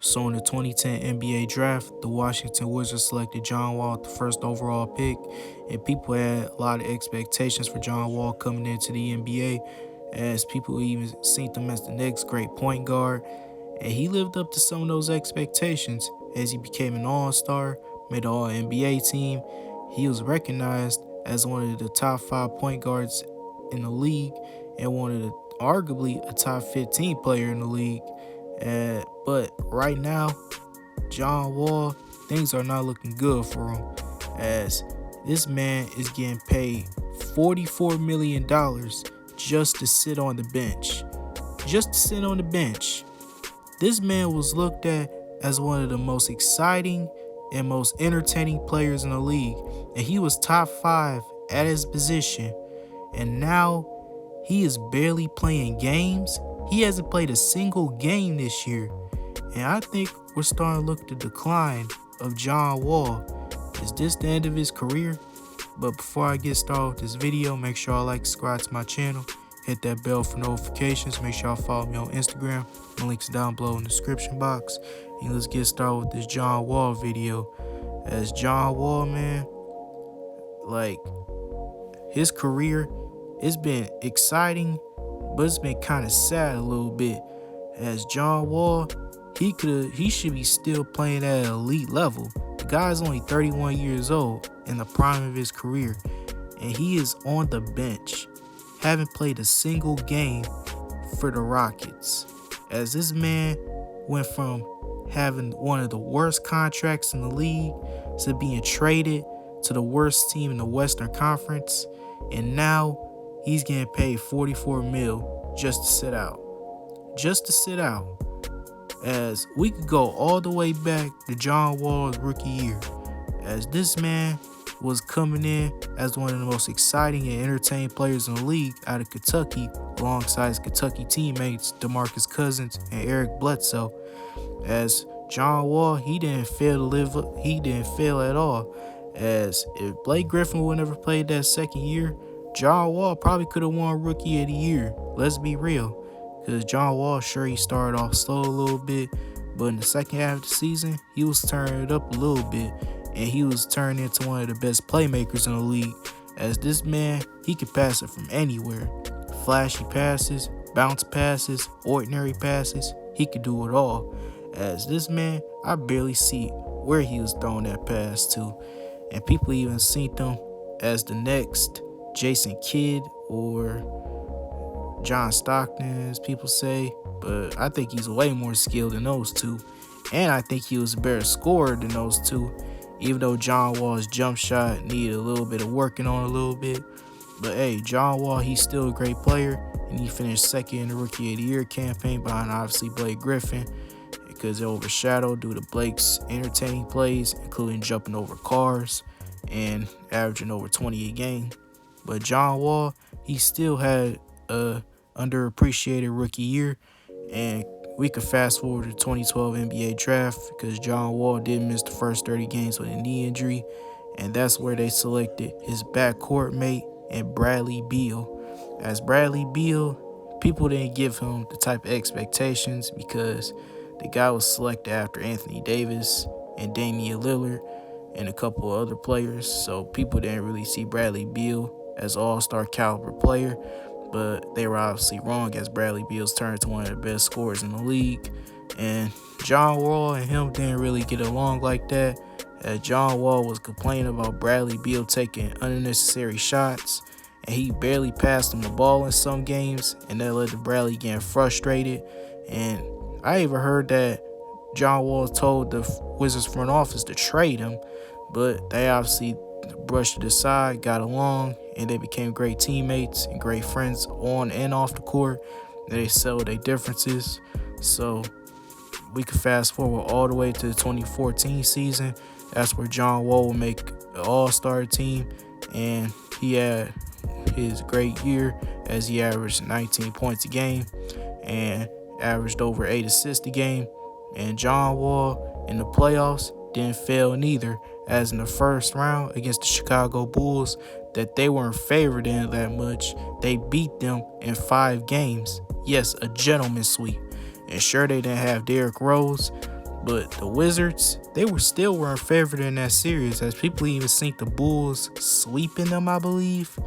So in the 2010 NBA draft, the Washington Wizards selected John Wall at the first overall pick, and people had a lot of expectations for John Wall coming into the NBA, as people even seen him as the next great point guard, and he lived up to some of those expectations as he became an all-star, made the All-NBA team. He was recognized as one of the top 5 point guards in the league and one of the arguably a top 15 player in the league. But right now, John Wall, things are not looking good for him, as this man is getting paid $44 million just to sit on the bench. Just to sit on the bench. This man was looked at as one of the most exciting and most entertaining players in the league, and he was top 5 at his position, and now he is barely playing games. He hasn't played a single game this year, and I think we're starting to look at the decline of John Wall. Is this the end of his career? But before I get started with this video, make sure y'all subscribe to my channel, hit that bell for notifications, make sure y'all follow me on Instagram. My link's down below in the description box. And let's get started with this John Wall video. As John Wall, man, his career, it's been exciting, but it's been kind of sad a little bit. As John Wall, he should be still playing at an elite level. The guy's only 31 years old, in the prime of his career, and he is on the bench, haven't played a single game for the Rockets. As this man went from having one of the worst contracts in the league to being traded to the worst team in the Western Conference, and now he's getting paid $44 million just to sit out. Just to sit out. As we could go all the way back to John Wall's rookie year, as this man was coming in as one of the most exciting and entertaining players in the league out of Kentucky, alongside his Kentucky teammates DeMarcus Cousins and Eric Bledsoe. As John Wall, he didn't fail to live up. He didn't fail at all. As if Blake Griffin would never played that second year, John Wall probably could have won Rookie of the Year. Let's be real. Because John Wall, sure, he started off slow a little bit, but in the second half of the season, he was turning it up a little bit, and he was turning into one of the best playmakers in the league. As this man, he could pass it from anywhere. Flashy passes, bounce passes, ordinary passes, he could do it all. As this man, I barely see where he was throwing that pass to, and people even seen him as the next Jason Kidd or John Stockton, as people say, but I think he's way more skilled than those two, and I think he was a better scorer than those two, even though John Wall's jump shot needed a little bit of working on a little bit. But hey, John Wall, he's still a great player, and he finished second in the Rookie of the Year campaign behind obviously Blake Griffin, because it overshadowed due to Blake's entertaining plays, including jumping over cars and averaging over 20 a game. But John Wall, he still had a underappreciated rookie year, and we could fast forward to the 2012 NBA draft, because John Wall did miss the first 30 games with a knee injury, and that's where they selected his backcourt mate and Bradley Beal. As Bradley Beal, people didn't give him the type of expectations, because the guy was selected after Anthony Davis and Damian Lillard and a couple of other players, so people didn't really see Bradley Beal as an all-star caliber player. But they were obviously wrong, as Bradley Beal's turned to one of the best scorers in the league. And John Wall and him didn't really get along like that, as John Wall was complaining about Bradley Beal taking unnecessary shots, and he barely passed him the ball in some games, and that led to Bradley getting frustrated. And I even heard that John Wall told the Wizards front office to trade him, but they obviously brushed it aside, got along, and they became great teammates and great friends on and off the court. They settled their differences. So we could fast forward all the way to the 2014 season. That's where John Wall will make an all-star team, and he had his great year, as he averaged 19 points a game and averaged over 8 assists a game. And John Wall in the playoffs didn't fail neither, as in the first round against the Chicago Bulls, that they weren't favored in that much, they beat them in 5 games. Yes, a gentleman's sweep. And sure, they didn't have Derrick Rose, But the Wizards, they weren't favored in that series, as people even seen the Bulls sweeping them, I believe.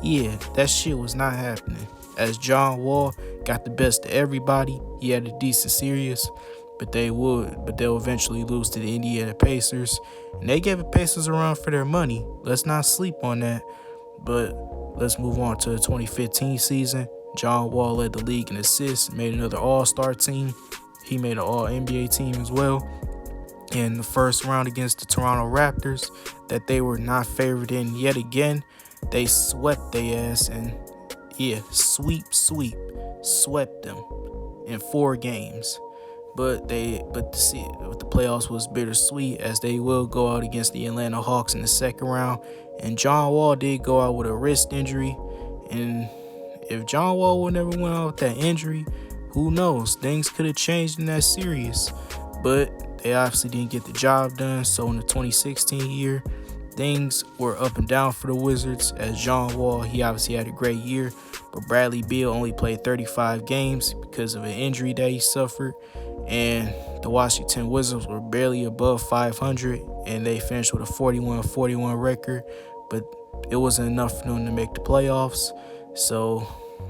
Yeah, that shit was not happening. As John Wall got the best of everybody, he had a decent series, but they'll eventually lose to the Indiana Pacers. And they gave the Pacers a run for their money. Let's not sleep on that. But let's move on to the 2015 season. John Wall led the league in assists, made another All-Star team. He made an All-NBA team as well. In the first round against the Toronto Raptors, that they were not favored in yet again, they swept their ass, and swept them in 4 games. But the playoffs was bittersweet, as they will go out against the Atlanta Hawks in the second round. And John Wall did go out with a wrist injury, and if John Wall would never went out with that injury, who knows? Things could have changed in that series. But they obviously didn't get the job done. So in the 2016 year, things were up and down for the Wizards, as John Wall, he obviously had a great year, but Bradley Beal only played 35 games because of an injury that he suffered. And the Washington Wizards were barely above 500, and they finished with a 41-41 record, but it wasn't enough for them to make the playoffs. So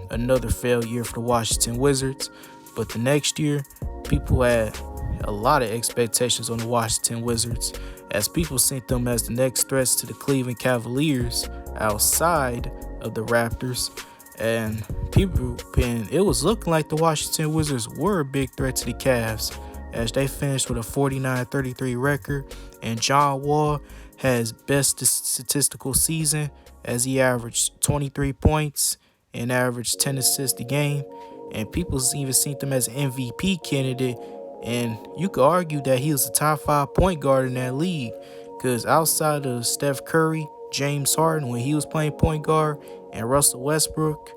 another failed year for the Washington Wizards. But the next year, people had a lot of expectations on the Washington Wizards, as people seen them as the next threats to the Cleveland Cavaliers outside of the Raptors. And it was looking like the Washington Wizards were a big threat to the Cavs, as they finished with a 49-33 record. And John Wall has best statistical season, as he averaged 23 points and averaged 10 assists a game. And people even seen him as an MVP candidate. And you could argue that he was a top 5 point guard in that league, because outside of Steph Curry, James Harden when he was playing point guard, and Russell Westbrook,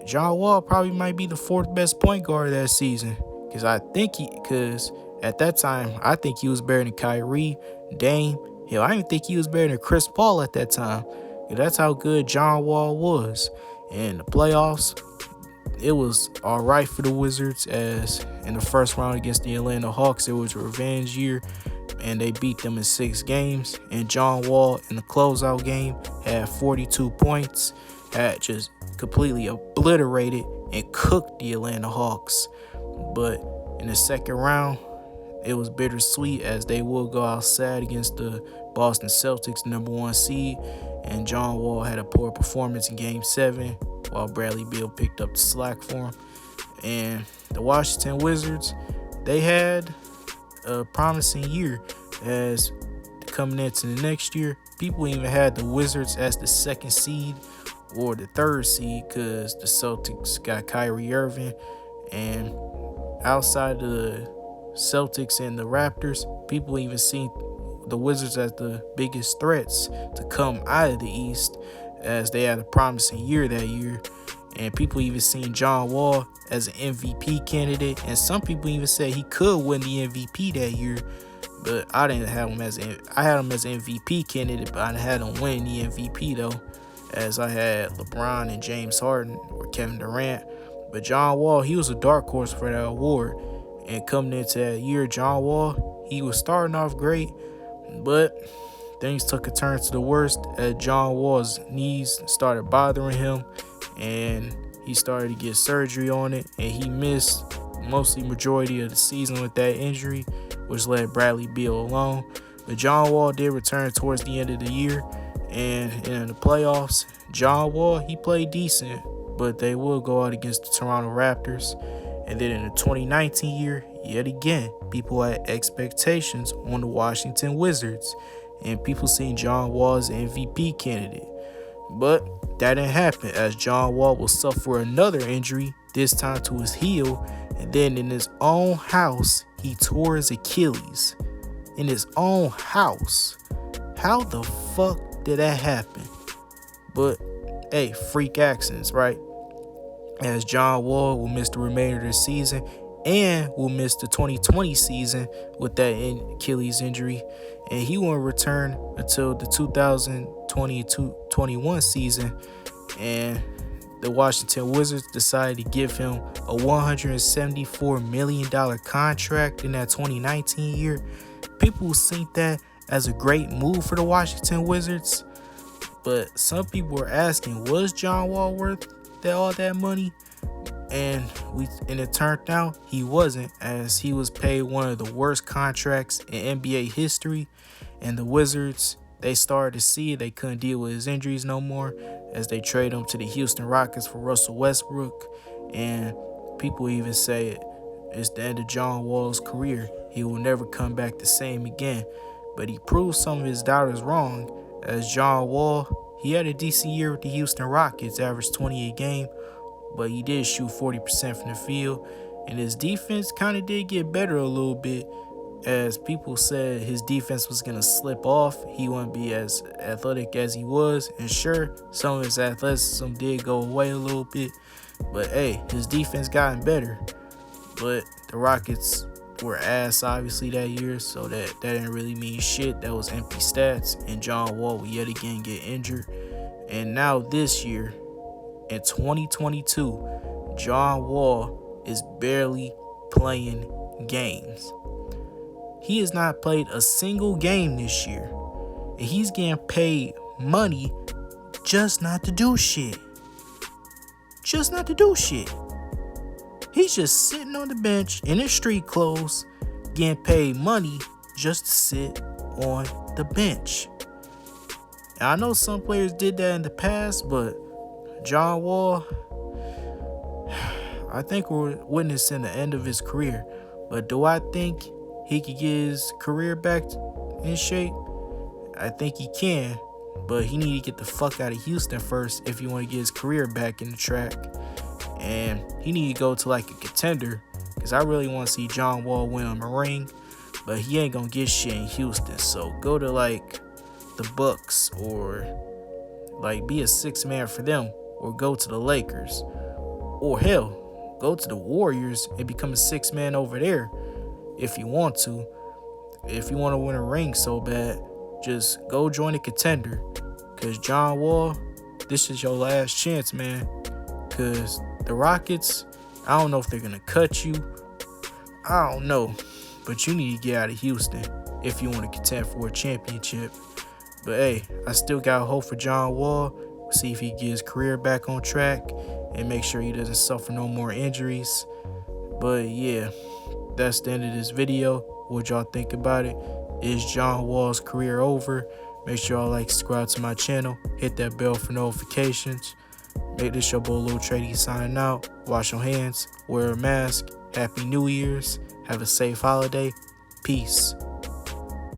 John Wall probably might be the 4th best point guard of that season. Because at that time, I think he was better than Kyrie, Dame. Hell, I didn't think he was better than Chris Paul at that time. That's how good John Wall was. And the playoffs, it was all right for the Wizards, as in the first round against the Atlanta Hawks, it was a revenge year, and they beat them in 6 games. And John Wall in the closeout game had 42 points, had just completely obliterated and cooked the Atlanta Hawks. But in the second round, it was bittersweet, as they will go outside against the Boston Celtics, number 1 seed, and John Wall had a poor performance in Game 7, while Bradley Beal picked up the slack for him. And the Washington Wizards, they had a promising year, as coming into the next year, people even had the Wizards as the 2nd seed or the 3rd seed, because the Celtics got Kyrie Irving. And outside of the Celtics and the Raptors, people even seen the Wizards as the biggest threats to come out of the East, as they had a promising year that year. And people even seen John Wall as an MVP candidate, and some people even said he could win the MVP that year. But I didn't have him I had him as an MVP candidate, but I had him win the MVP though, as I had LeBron and James Harden or Kevin Durant. But John Wall, he was a dark horse for that award. And coming into that year, John Wall, he was starting off great, but things took a turn to the worst, as John Wall's knees started bothering him, and he started to get surgery on it, and he missed mostly majority of the season with that injury, which led Bradley Beal alone. But John Wall did return towards the end of the year, and in the playoffs, John Wall, he played decent, but they will go out against the Toronto Raptors. And then in the 2019 year, yet again, people had expectations on the Washington Wizards, and people seen John Wall as an MVP candidate. But that didn't happen, as John Wall will suffer another injury, this time to his heel, and then in his own house, he tore his Achilles. In his own house. How the fuck did that happen? But hey, freak accidents, right? As John Wall will miss the remainder of the season and will miss the 2020 season with that Achilles injury, and he won't return until the 2020-21 season. And the Washington Wizards decided to give him a $174 million contract in that 2019 year. People seen that as a great move for the Washington Wizards, but some people were asking, was John Wall worth all that money? And it turned out he wasn't, as he was paid one of the worst contracts in NBA history. And the Wizards, they started to see they couldn't deal with his injuries no more, as they trade him to the Houston Rockets for Russell Westbrook. And people even say it's the end of John Wall's career. He will never come back the same again. But he proved some of his doubters wrong, as John Wall, he had a decent year with the Houston Rockets, averaged 20 a game, but he did shoot 40% from the field. And his defense kind of did get better a little bit, as people said his defense was going to slip off. He wouldn't be as athletic as he was. And sure, some of his athleticism did go away a little bit. But hey, his defense gotten better. But the Rockets were ass obviously that year, so that didn't really mean shit. That was empty stats. And John Wall would yet again get injured. And now this year, in 2022, John Wall is barely playing games. He has not played a single game this year. And he's getting paid money just not to do shit. Just not to do shit. He's just sitting on the bench in his street clothes, getting paid money just to sit on the bench. And I know some players did that in the past, but John Wall, I think we're witnessing the end of his career. But do I think he could get his career back in shape? I think he can, but he need to get the fuck out of Houston first if you want to get his career back in the track. And he need to go to like a contender, because I really want to see John Wall win a ring, but he ain't gonna get shit in Houston. So go to like the Bucks, or like be a six man for them, or go to the Lakers, or hell, go to the Warriors and become a six man over there if you want to. If you want to win a ring so bad, just go join a contender, because John Wall, this is your last chance, man. Because the Rockets, I don't know if they're gonna cut you, I don't know, but you need to get out of Houston if you want to contend for a championship. But hey, I still got hope for John Wall. See if he gets his career back on track and make sure he doesn't suffer no more injuries. But yeah, that's the end of this video. What y'all think about it? Is John Wall's career over? Make sure y'all like, subscribe to my channel, hit that bell for notifications. Make this your boy Lil Trady signing out. Wash your hands, wear a mask. Happy New Year's. Have a safe holiday. Peace.